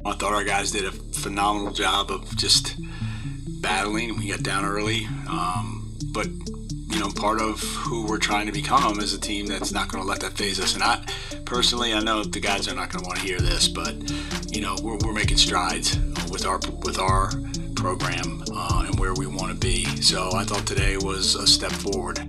I thought our guys did a phenomenal job of just battling. We got down early, but part of who we're trying to become is a team that's not going to let that phase us. And I personally, I know the guys are not going to want to hear this, but we're making strides with our program and where we want to be. So I thought today was a step forward.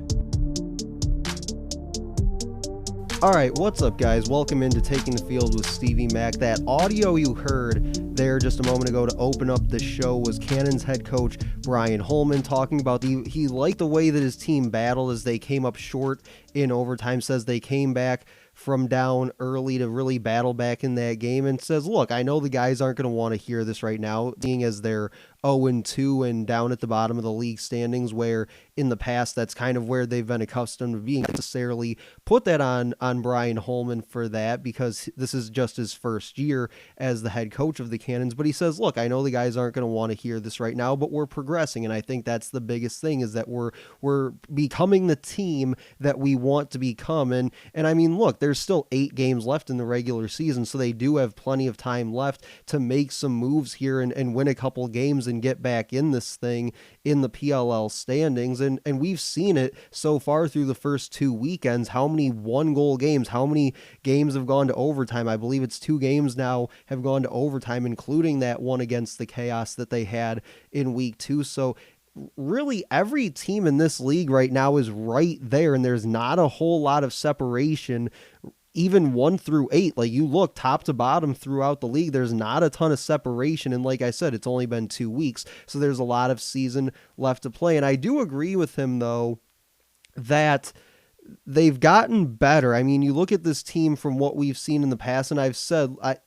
All right, what's up, guys? Welcome into Taking the Field with Stevie Mac. That audio you heard there just a moment ago to open up the show was Cannons head coach Brian Holman talking about he liked the way that his team battled as they came up short in overtime. Says they came back from down early to really battle back in that game, and says, look, I know the guys aren't going to want to hear this right now, being as they're 0-2 and down at the bottom of the league standings, where in the past that's kind of where they've been accustomed to being. Necessarily put that on Brian Holman for that, because this is just his first year as the head coach of the Cannons. But he says, look, I know the guys aren't going to want to hear this right now, but we're progressing, and I think that's the biggest thing, is that we're becoming the team that we want to become. And I mean, look, there's still 8 games left in the regular season, so they do have plenty of time left to make some moves here and win a couple games and get back in this thing in the PLL standings. And we've seen it so far through the first 2 weekends, how many 1-goal games, how many games have gone to overtime. I believe it's 2 games now have gone to overtime, including that one against the Chaos that they had in week 2. So really every team in this league right now is right there, and there's not a whole lot of separation, even 1 through 8. Like, you look top to bottom throughout the league, there's not a ton of separation. And like I said, it's only been 2 weeks, so there's a lot of season left to play. And I do agree with him, though, that they've gotten better. I mean, you look at this team from what we've seen in the past, and I've said, I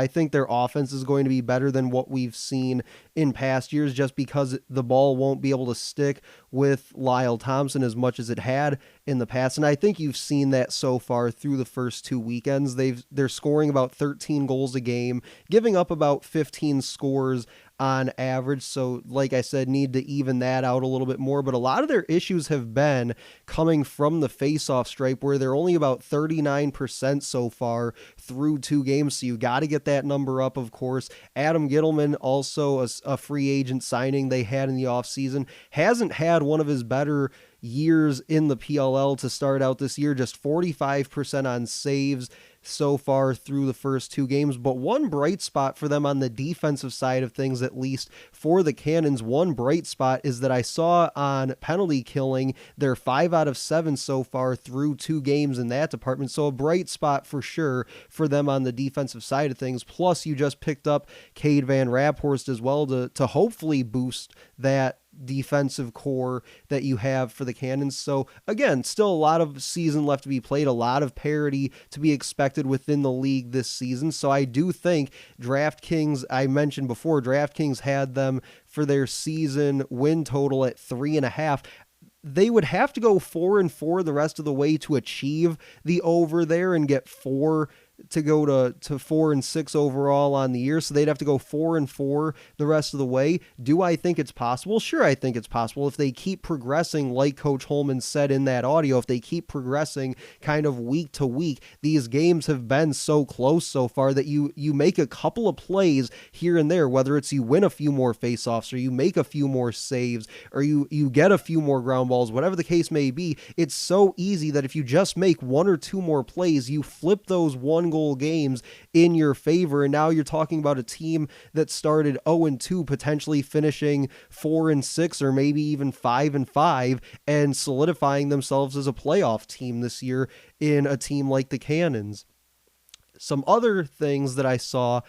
think their offense is going to be better than what we've seen in past years, just because the ball won't be able to stick with Lyle Thompson as much as it had in the past. And I think you've seen that so far through the first 2 weekends. They're scoring about 13 goals a game, giving up about 15 scores on average. So like I said, need to even that out a little bit more. But a lot of their issues have been coming from the face-off stripe, where they're only about 39% so far through 2 games. So you got to get that number up, of course. Adam Gittleman, also a free agent signing they had in the offseason, hasn't had one of his better years in the PLL to start out this year, just 45% on saves so far through the first 2 games. But one bright spot for them on the defensive side of things, at least for the Cannons, one bright spot is that I saw on penalty killing, they're 5 out of 7 so far through 2 games in that department. So a bright spot for sure for them on the defensive side of things. Plus, you just picked up Cade Van Raphorst as well to hopefully boost that defensive core that you have for the Cannons. So again, still a lot of season left to be played, a lot of parity to be expected within the league this season. So I do think DraftKings, I mentioned before, DraftKings had them for their season win total at 3.5. They would have to go 4-4 the rest of the way to achieve the over there and get 4 to go to 4-6 overall on the year. So they'd have to go 4-4 the rest of the way. Do I think it's possible? Sure, I think it's possible. If they keep progressing, like Coach Holman said in that audio, if they keep progressing kind of week to week, these games have been so close so far that you make a couple of plays here and there, whether it's you win a few more faceoffs or you make a few more saves or you get a few more ground balls, whatever the case may be. It's so easy that if you just make 1 or 2 more plays, you flip those 1-goal games in your favor. And now you're talking about a team that started 0-2, potentially finishing 4-6 or maybe even 5-5 and solidifying themselves as a playoff team this year in a team like the Cannons. Some other things that I saw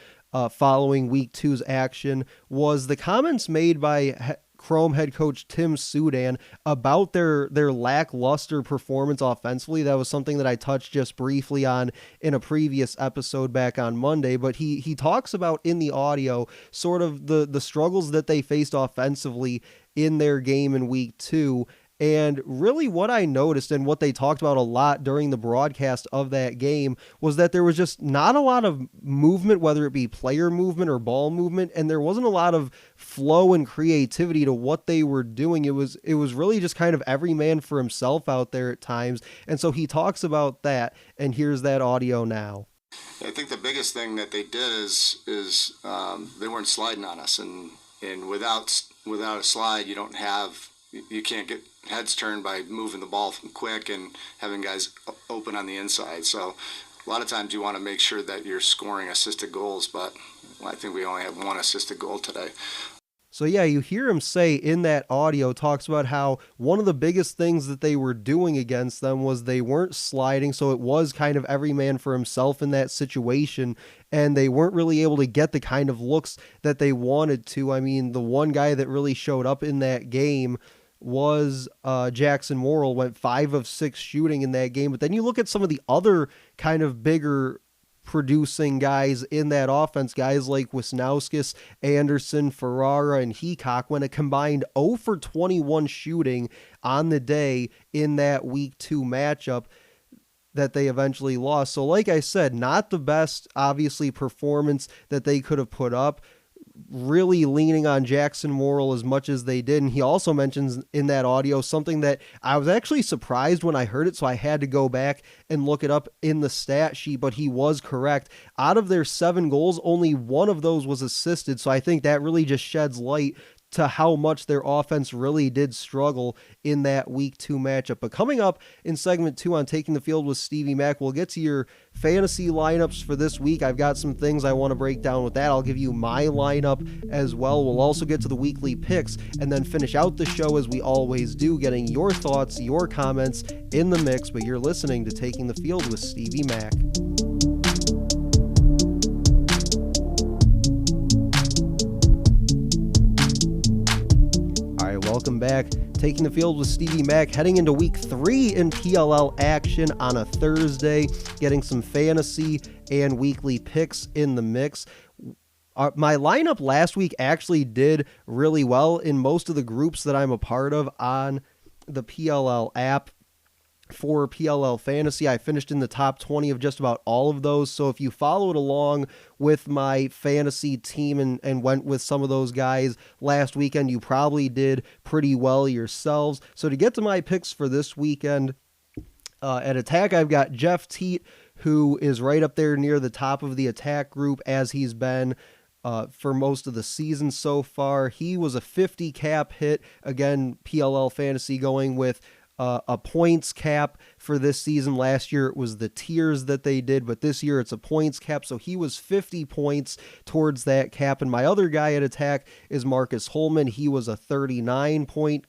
following week 2's action was the comments made by Chrome head coach Tim Sudan about their lackluster performance offensively. That was something that I touched just briefly on in a previous episode back on Monday, but he talks about in the audio sort of the struggles that they faced offensively in their game in week 2. And really what I noticed and what they talked about a lot during the broadcast of that game was that there was just not a lot of movement, whether it be player movement or ball movement, and there wasn't a lot of flow and creativity to what they were doing. It was really just kind of every man for himself out there at times. And so he talks about that, and here's that audio now. I think the biggest thing that they did is they weren't sliding on us, and without a slide, you can't get heads turned by moving the ball quick and having guys open on the inside. So a lot of times you want to make sure that you're scoring assisted goals, but I think we only have one assisted goal today. So yeah, you hear him say in that audio, talks about how one of the biggest things that they were doing against them was they weren't sliding, so it was kind of every man for himself in that situation, and they weren't really able to get the kind of looks that they wanted to. I mean, the one guy that really showed up in that game was Jackson Morrill, went 5 of 6 shooting in that game, but then you look at some of the other kind of bigger producing guys in that offense, guys like Wisnauskas, Anderson, Ferrara, and Heacock went a combined 0 for 21 shooting on the day in that week 2 matchup that they eventually lost. So like I said, not the best, obviously, performance that they could have put up, really leaning on Jackson Morrill as much as they did. And he also mentions in that audio something that I was actually surprised when I heard it, so I had to go back and look it up in the stat sheet, but he was correct. Out of their 7 goals, only 1 of those was assisted, so I think that really just sheds light to how much their offense really did struggle in that week 2 matchup. But coming up in segment 2 on Taking the Field with Stevie Mack, we'll get to your fantasy lineups for this week. I've got some things I want to break down with that. I'll give you my lineup as well. We'll also get to the weekly picks and then finish out the show as we always do, getting your thoughts, your comments in the mix. But you're listening to Taking the Field with Stevie Mack. Welcome back. Taking the Field with Stevie Mack, heading into week 3 in PLL action on a Thursday, getting some fantasy and weekly picks in the mix. My lineup last week actually did really well in most of the groups that I'm a part of on the PLL app. For PLL Fantasy, I finished in the top 20 of just about all of those. So if you followed along with my fantasy team and went with some of those guys last weekend, you probably did pretty well yourselves. So to get to my picks for this weekend, at attack, I've got Jeff Teat, who is right up there near the top of the attack group as he's been for most of the season so far. He was a 50 cap hit. Again, PLL Fantasy going with a points cap for this season. Last year it was the tiers that they did, but this year it's a points cap, so he was 50 points towards that cap. And my other guy at attack is Marcus Holman. He was a 39 point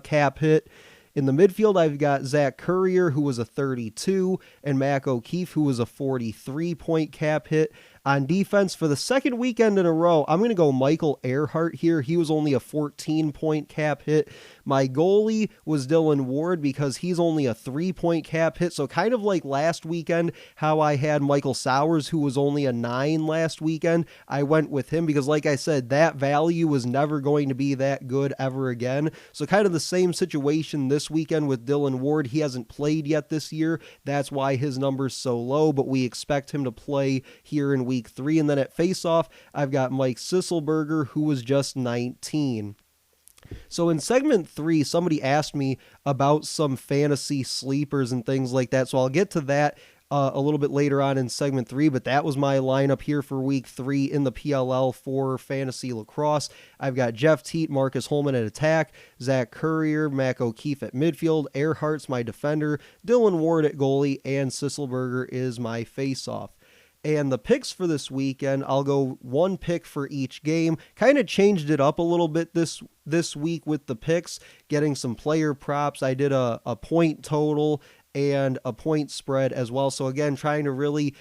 cap hit. In the midfield, I've got Zach Currier, who was a 32, and Mac O'Keefe, who was a 43-point cap hit. On defense, for the second weekend in a row, I'm going to go Michael Earhart here. He was only a 14-point cap hit. My goalie was Dylan Ward because he's only a 3-point cap hit. So kind of like last weekend, how I had Michael Sowers, who was only a 9 last weekend. I went with him because, like I said, that value was never going to be that good ever again. So kind of the same situation this weekend with Dylan Ward. He hasn't played yet this year. That's why his number's so low, but we expect him to play here in week 3. And then at faceoff, I've got Mike Sisselberger, who was just 19. So in segment 3, somebody asked me about some fantasy sleepers and things like that. So I'll get to that a little bit later on in segment 3, but that was my lineup here for week 3 in the PLL for fantasy lacrosse. I've got Jeff Teat, Marcus Holman at attack, Zach Currier, Mac O'Keefe at midfield, Earhart's my defender, Dylan Ward at goalie, and Sisselberger is my faceoff. And the picks for this weekend, I'll go one pick for each game. Kind of changed it up a little bit this week with the picks, getting some player props. I did a point total and a point spread as well. So again, trying to really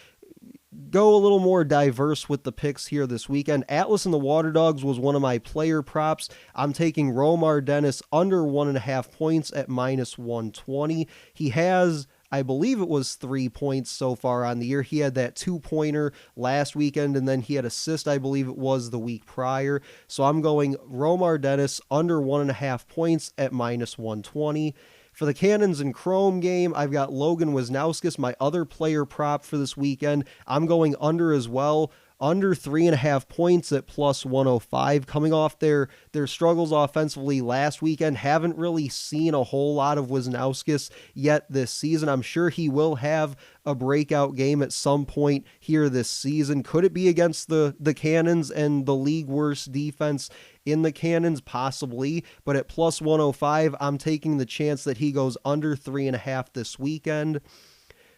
go a little more diverse with the picks here this weekend. Atlas and the Water Dogs was one of my player props. I'm taking Romar Dennis under 1.5 points at -120. He has, I believe it was 3 points so far on the year. He had that 2-pointer last weekend, and then he had assist, I believe it was the week prior. So I'm going Romar Dennis under 1.5 points at -120. For the Cannons and Chrome game, I've got Logan Wisnauskas, my other player prop for this weekend. I'm going under as well. under 3.5 points at plus 105, coming off their struggles offensively last weekend. Haven't really seen a whole lot of Wisnauskas yet this season. I'm sure he will have a breakout game at some point here this season. Could it be against the Cannons and the league worst defense in the Cannons? Possibly, but at plus 105, I'm taking the chance that he goes under 3.5 this weekend.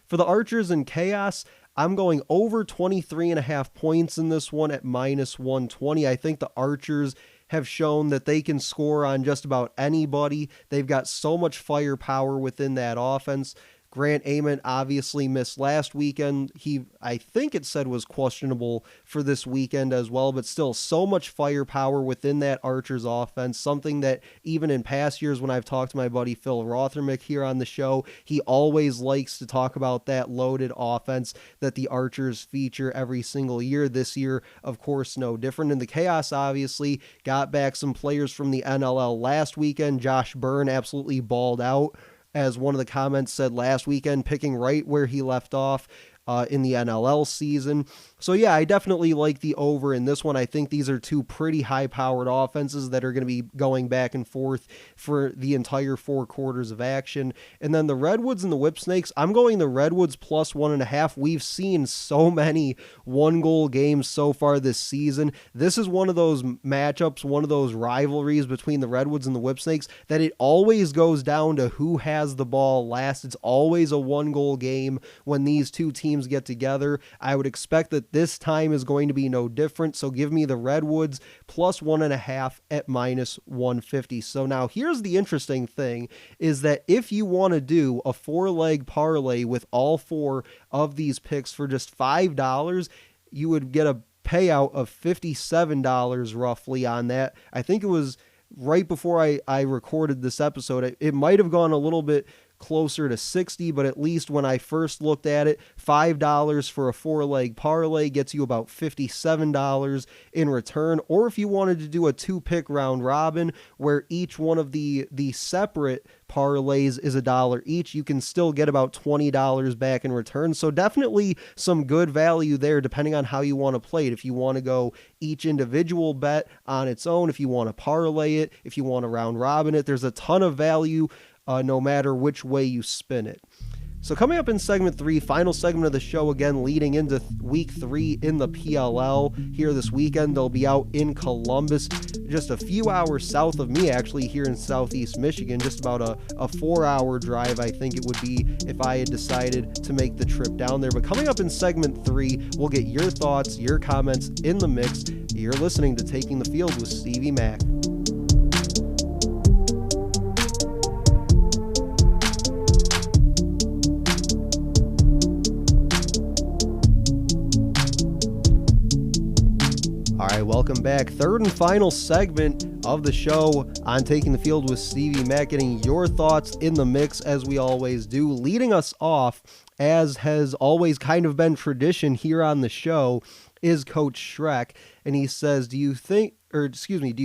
For the Archers and Chaos, I'm going over 23.5 points in this one at minus 120. I think the Archers have shown that they can score on just about anybody. They've got so much firepower within that offense. Grant Ament obviously missed last weekend. He, I think it said, was questionable for this weekend as well, but still so much firepower within that Archers offense, something that even in past years when I've talked to my buddy Phil Rothermick here on the show, he always likes to talk about that loaded offense that the Archers feature every single year. This year, of course, no different. And the Chaos obviously got back some players from the NLL last weekend. Josh Byrne absolutely balled out, as one of the comments said last weekend, picking right where he left off in the NLL season. So yeah, I definitely like the over in this one. I think these are two pretty high-powered offenses that are going to be going back and forth for the entire 4 quarters of action. And then the Redwoods and the Whipsnakes, I'm going the Redwoods plus 1.5. We've seen so many one-goal games so far this season. This is one of those matchups, one of those rivalries between the Redwoods and the Whipsnakes that it always goes down to who has the ball last. It's always a one-goal game when these two teams get together. I would expect that this time is going to be no different. So give me the Redwoods plus 1.5 at minus 150. So now here's the interesting thing is that if you want to do a 4-leg parlay with all 4 of these picks for just $5, you would get a payout of $57 roughly on that. I think it was right before I recorded this episode. It might have gone a little bit closer to 60, but at least when I first looked at it, $5 for a 4-leg parlay gets you about $57 in return. Or if you wanted to do a 2-pick round robin where each one of the separate parlays is $1 each, you can still get about $20 back in return. So definitely some good value there depending on how you want to play it. If you want to go each individual bet on its own, if you want to parlay it, if you want to round robin it, there's a ton of value no matter which way you spin it. So coming up in segment 3, final segment of the show, again leading into week 3 in the PLL here this weekend. They'll be out in Columbus, just a few hours south of me actually, here in southeast Michigan, just about a 4-hour drive I think it would be if I had decided to make the trip down there. But coming up in segment 3, we'll get your thoughts, your comments in the mix. You're listening to Taking the Field with Stevie Mack. All right, welcome back. Third and final segment of the show on Taking the Field with Stevie Mack, getting your thoughts in the mix as we always do. Leading us off, as has always kind of been tradition here on the show, is Coach Schreck. And he says, do you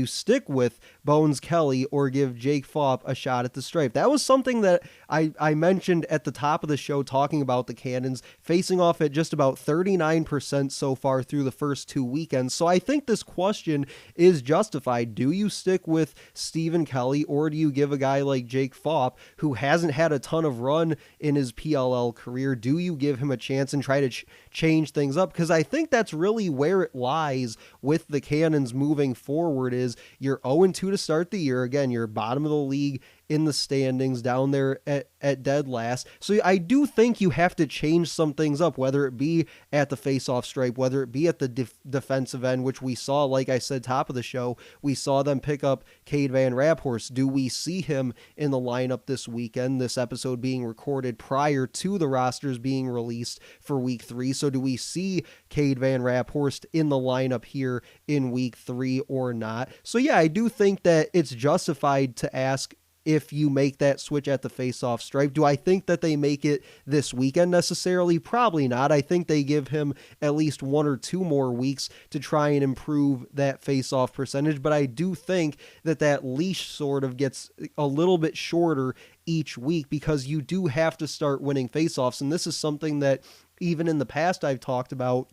stick with Bones Kelly or give Jake Fopp a shot at the stripe? That was something that I mentioned at the top of the show, talking about the Cannons facing off at just about 39% so far through the first 2 weekends. So I think this question is justified. Do you stick with Stephen Kelly or do you give a guy like Jake Fopp, who hasn't had a ton of run in his PLL career, do you give him a chance and try to change things up? Because I think that's really where it lies with the Cannons moving forward. Is you're 0-2 to start the year. Again, you're bottom of the league in the standings, down there at dead last. So I do think you have to change some things up, whether it be at the face-off stripe, whether it be at the defensive end, which we saw, like I said, top of the show, we saw them pick up Cade Van Raphorst. Do we see him in the lineup this weekend? This episode being recorded prior to the rosters being released for week 3. So do we see Cade Van Raphorst in the lineup here in week 3 or not? So yeah, I do think that it's justified to ask if you make that switch at the face-off stripe. Do I think that they make it this weekend necessarily? Probably not. I think they give him at least 1 or 2 more weeks to try and improve that face-off percentage, but I do think that leash sort of gets a little bit shorter each week because you do have to start winning face-offs, and this is something that even in the past I've talked about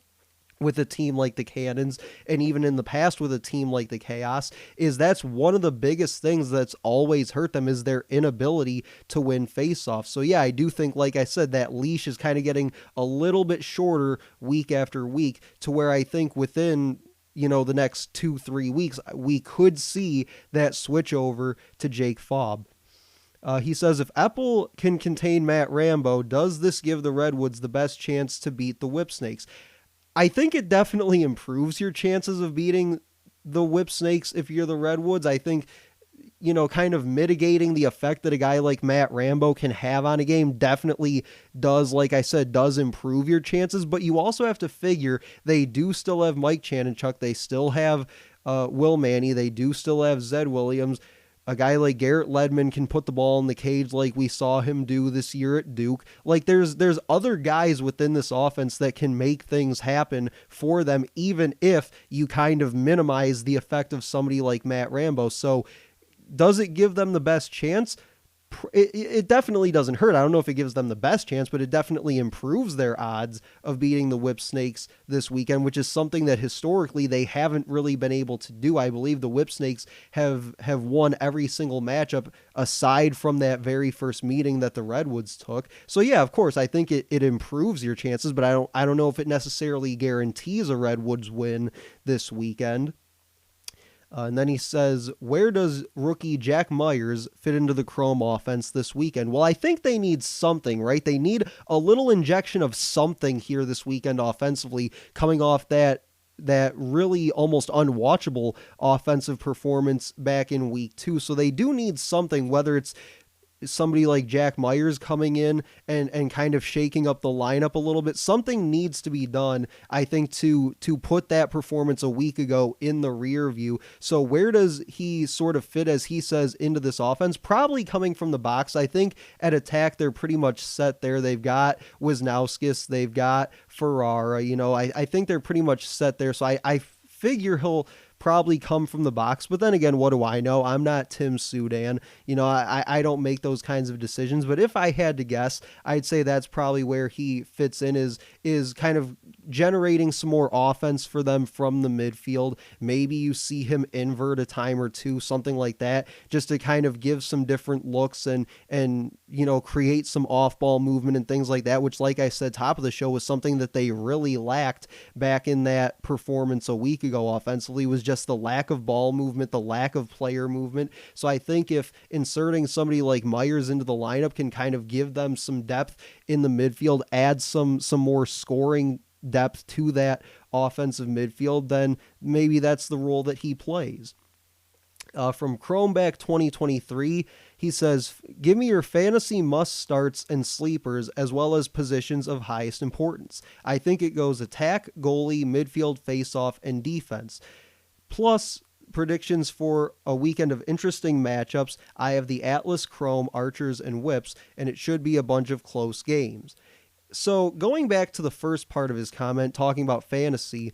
with a team like the Cannons, and even in the past with a team like the Chaos, is that's one of the biggest things that's always hurt them, is their inability to win faceoffs. So yeah, I do think, like I said, that leash is kind of getting a little bit shorter week after week, to where I think within the next 2-3 weeks, we could see that switch over to Jake Faub. He says, if Epple can contain Matt Rambo, does this give the Redwoods the best chance to beat the Whipsnakes? I think it definitely improves your chances of beating the Whipsnakes if you're the Redwoods. I think, kind of mitigating the effect that a guy like Matt Rambo can have on a game definitely does, like I said, does improve your chances. But you also have to figure they do still have Mike Chanenchuk. They still have Will Manny. They do still have Zed Williams. A guy like Garrett Ledman can put the ball in the cage like we saw him do this year at Duke. Like there's other guys within this offense that can make things happen for them, even if you kind of minimize the effect of somebody like Matt Rambo. So does it give them the best chance? It definitely doesn't hurt. I don't know if it gives them the best chance, but it definitely improves their odds of beating the Whipsnakes this weekend, which is something that historically they haven't really been able to do. I believe the Whipsnakes have won every single matchup aside from that very first meeting that the Redwoods took. So yeah, of course, I think it improves your chances, but I don't know if it necessarily guarantees a Redwoods win this weekend. And then he says, where does rookie Jack Myers fit into the Chrome offense this weekend? Well, I think they need something, right? They need a little injection of something here this weekend offensively, coming off that really almost unwatchable offensive performance back in week 2. So they do need something, whether it's somebody like Jack Myers coming in and kind of shaking up the lineup a little bit. Something needs to be done, I think, to put that performance a week ago in the rear view. So where does he sort of fit, as he says, into this offense? Probably coming from the box. I think at attack, they're pretty much set there. They've got Wisnauskas, they've got Ferrara, I think they're pretty much set there. So I figure he'll probably come from the box, but then again, what do I know? I'm not Tim Sudan. I don't make those kinds of decisions, but if I had to guess, I'd say that's probably where he fits in, is kind of generating some more offense for them from the midfield. Maybe you see him invert a time or two, something like that, just to kind of give some different looks and create some off-ball movement and things like that, which, like I said, top of the show, was something that they really lacked back in that performance a week ago offensively, was just the lack of ball movement, the lack of player movement. So I think if inserting somebody like Myers into the lineup can kind of give them some depth in the midfield, add some more scoring depth to that offensive midfield, then maybe that's the role that he plays. From Chromeback 2023, he says, give me your fantasy must-starts and sleepers, as well as positions of highest importance. I think it goes attack, goalie, midfield, face-off, and defense. Plus, predictions for a weekend of interesting matchups. I have the Atlas, Chrome, Archers, and Whips, and it should be a bunch of close games. So going back to the first part of his comment, talking about fantasy,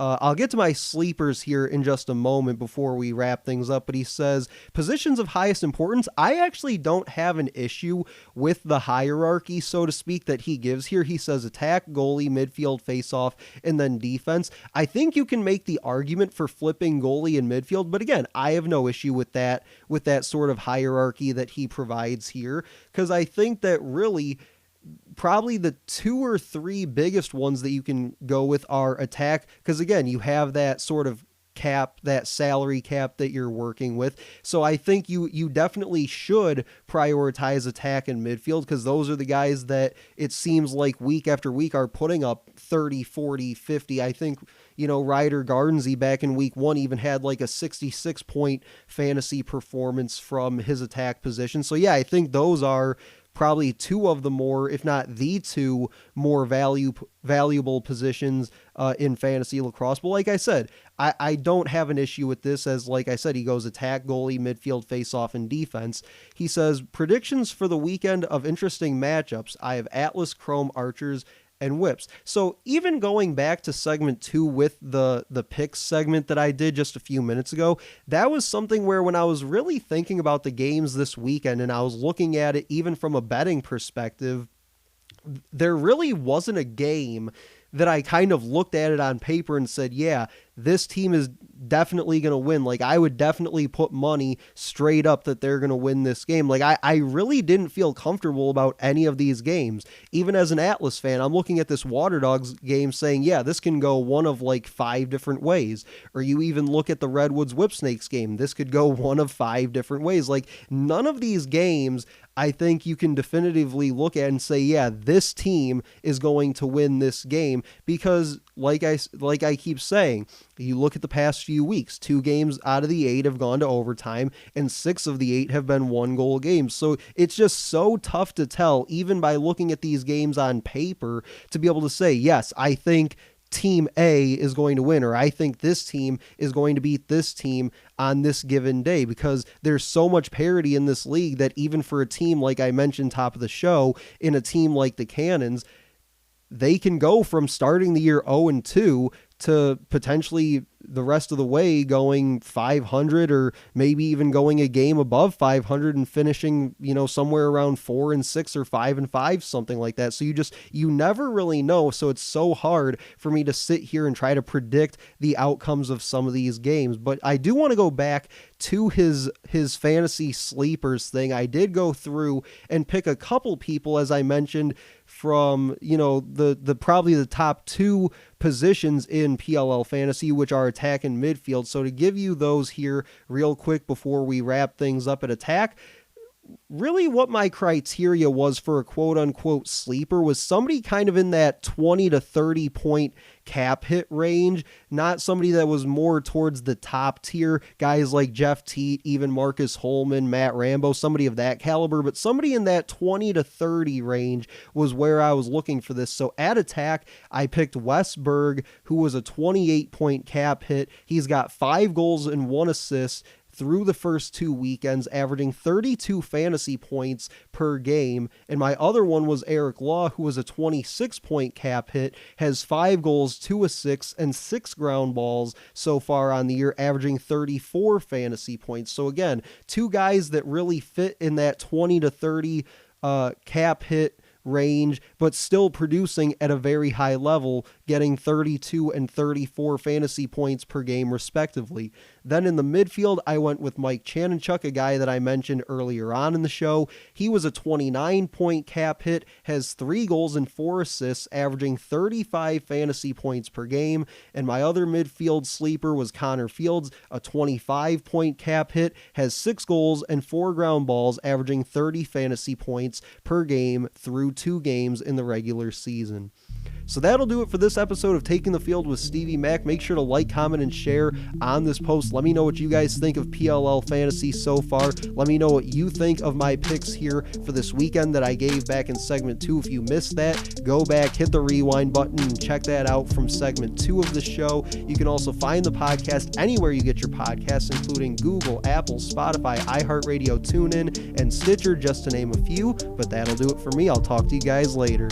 I'll get to my sleepers here in just a moment before we wrap things up, but he says, positions of highest importance. I actually don't have an issue with the hierarchy, so to speak, that he gives here. He says attack, goalie, midfield, face-off, and then defense. I think you can make the argument for flipping goalie and midfield, but again, I have no issue with that sort of hierarchy that he provides here, because I think that really probably the 2 or 3 biggest ones that you can go with are attack, because again, you have that sort of cap, that salary cap that you're working with. So I think you definitely should prioritize attack and midfield, because those are the guys that it seems like week after week are putting up 30, 40, 50. I think, Ryder Garnsey back in week 1 even had like a 66-point fantasy performance from his attack position. So yeah, I think those are probably 2 of the more, if not the 2 more valuable positions in fantasy lacrosse. But like I said, I don't have an issue with this, as like I said, he goes attack, goalie, midfield, face-off, and defense. He says, predictions for the weekend of interesting matchups. I have Atlas, Chrome, Archers, and Whips. So even going back to segment 2 with the picks segment that I did just a few minutes ago, that was something where when I was really thinking about the games this weekend and I was looking at it even from a betting perspective, there really wasn't a game that I kind of looked at it on paper and said, yeah, this team is definitely going to win. Like, I would definitely put money straight up that they're going to win this game. Like, I really didn't feel comfortable about any of these games. Even as an Atlas fan, I'm looking at this Water Dogs game saying, yeah, this can go one of like 5 different ways. Or you even look at the Redwoods Whipsnakes game. This could go one of 5 different ways. Like, none of these games I think you can definitively look at and say, yeah, this team is going to win this game, because like I keep saying, you look at the past few weeks, 2 games out of the 8 have gone to overtime and 6 of the 8 have been 1-goal games. So it's just so tough to tell, even by looking at these games on paper, to be able to say, yes, I think team A is going to win, or I think this team is going to beat this team on this given day, because there's so much parity in this league that even for a team, like I mentioned top of the show, in a team like the Cannons, they can go from starting the year 0-2 to potentially the rest of the way going 500, or maybe even going a game above 500 and finishing, somewhere around 4-6 or 5-5, something like that. So you never really know. So it's so hard for me to sit here and try to predict the outcomes of some of these games. But I do want to go back to his fantasy sleepers thing. I did go through and pick a couple people, as I mentioned, from, the probably the top 2 positions in PLL fantasy, which are attack and midfield. So to give you those here real quick before we wrap things up at attack, really what my criteria was for a quote-unquote sleeper was somebody kind of in that 20 to 30 point cap hit range, not somebody that was more towards the top tier, guys like Jeff Teat, even Marcus Holman, Matt Rambo, somebody of that caliber, but somebody in that 20 to 30 range was where I was looking for this. So at attack, I picked Wes Berg, who was a 28 point cap hit. He's got 5 goals and 1 assist through the first 2 weekends, averaging 32 fantasy points per game. And my other one was Eric Law, who was a 26 point cap hit, has 5 goals, 2 assists, and 6 ground balls so far on the year, averaging 34 fantasy points. So again, 2 guys that really fit in that 20 to 30 cap hit range, but still producing at a very high level, getting 32 and 34 fantasy points per game respectively. Then in the midfield, I went with Mike Chanenchuk, a guy that I mentioned earlier on in the show. He was a 29 point cap hit, has 3 goals and 4 assists, averaging 35 fantasy points per game. And my other midfield sleeper was Connor Fields, a 25 point cap hit, has 6 goals and 4 ground balls, averaging 30 fantasy points per game through 2 games in the regular season. So that'll do it for this episode of Taking the Field with Stevie Mac. Make sure to like, comment, and share on this post. Let me know what you guys think of PLL fantasy so far. Let me know what you think of my picks here for this weekend that I gave back in segment 2. If you missed that, go back, hit the rewind button, and check that out from segment 2 of the show. You can also find the podcast anywhere you get your podcasts, including Google, Apple, Spotify, iHeartRadio, TuneIn, and Stitcher, just to name a few. But that'll do it for me. I'll talk to you guys later.